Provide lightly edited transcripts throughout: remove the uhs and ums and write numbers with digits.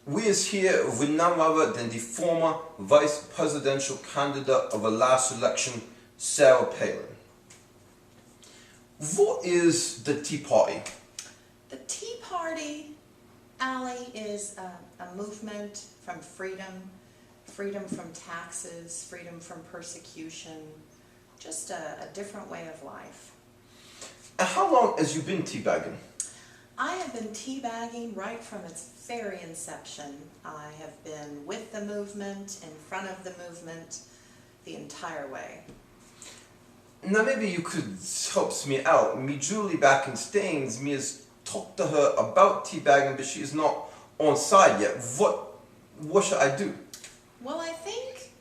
We is here with none other than the former vice presidential candidate of the last election, Sarah Palin. What is the Tea Party? The Tea Party, Ali, is a movement from freedom from taxes, freedom from persecution, just a different way of life. And how long has you been teabagging? I have been teabagging right from its very inception. I have been with the movement, in front of the movement, the entire way. Now maybe you could help me out. Me Julie back in Staines, me has talked to her about teabagging, but she is not on side yet. What should I do? Well, I think,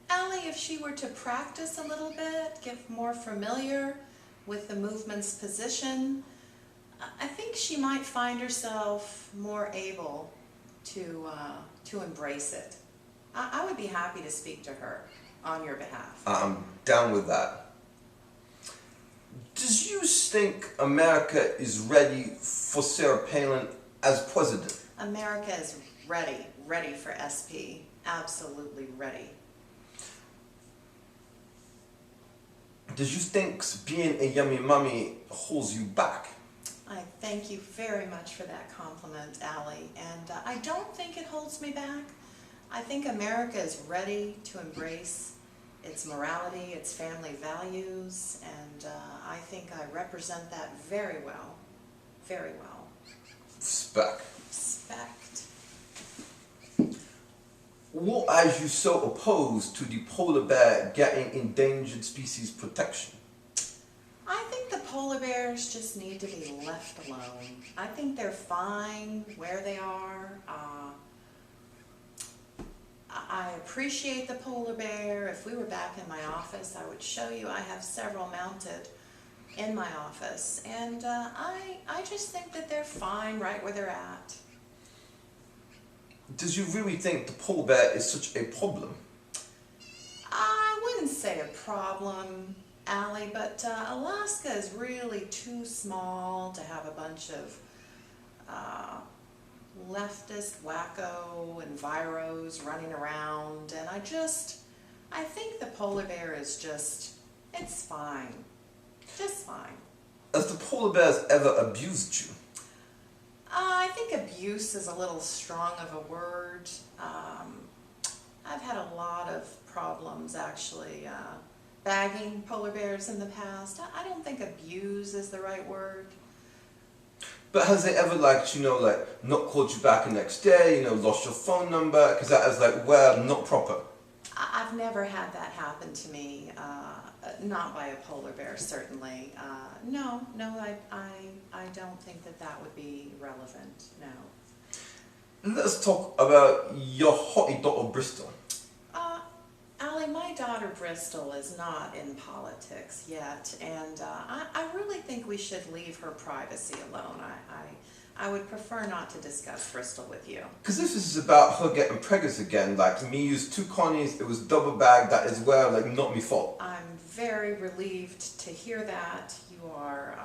Ali, if she were to practice a little bit, get more familiar with the movement's position, I think she might find herself more able to embrace it. I would be happy to speak to her on your behalf. I'm down with that. Does you think America is ready for Sarah Palin as president? America is ready for SP. Absolutely ready. Does you think being a yummy mummy holds you back? I thank you very much for that compliment, Ali, and I don't think it holds me back. I think America is ready to embrace its morality, its family values, and I think I represent that very well, very well. Respect. Respect. What are you so opposed to the polar bear getting endangered species protection? I think the polar bears just need to be left alone. I think they're fine where they are. I appreciate the polar bear. If we were back in my office, I would show you. I have several mounted in my office, and I just think that they're fine right where they're at. Does you really think the polar bear is such a problem? I wouldn't say a problem, Ali, but Alaska is really too small to have a bunch of leftist wacko enviros running around, and I think the polar bear is it's fine. Just fine. Has the polar bears ever abused you? I think abuse is a little strong of a word. I've had a lot of problems actually bagging polar bears in the past. I don't think abuse is the right word. But has they ever not called you back the next day, lost your phone number? Because that is not proper. I've never had that happen to me, not by a polar bear, certainly. No, I don't think that would be relevant, no. Let's talk about your hottie daughter, Bristol. Ali, my daughter Bristol is not in politics yet, and I really think we should leave her privacy alone. I would prefer not to discuss Bristol with you. Because this is about her getting preggers again. Me used 2 Connies, it was double bagged, that is not me fault. I'm very relieved to hear that. You are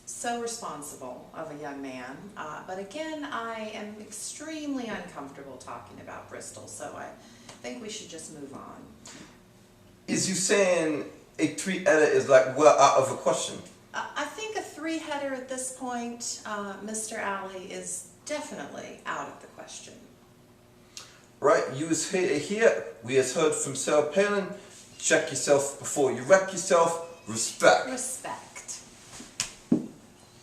so responsible of a young man. But again, I am extremely uncomfortable talking about Bristol, so I think we should just move on. Is you saying a 3-header is well out of the question? I think a 3-header at this point, Mr. Ali, is definitely out of the question. Right, you was here, we has heard from Sarah Palin. Check yourself before you wreck yourself. Respect. Respect.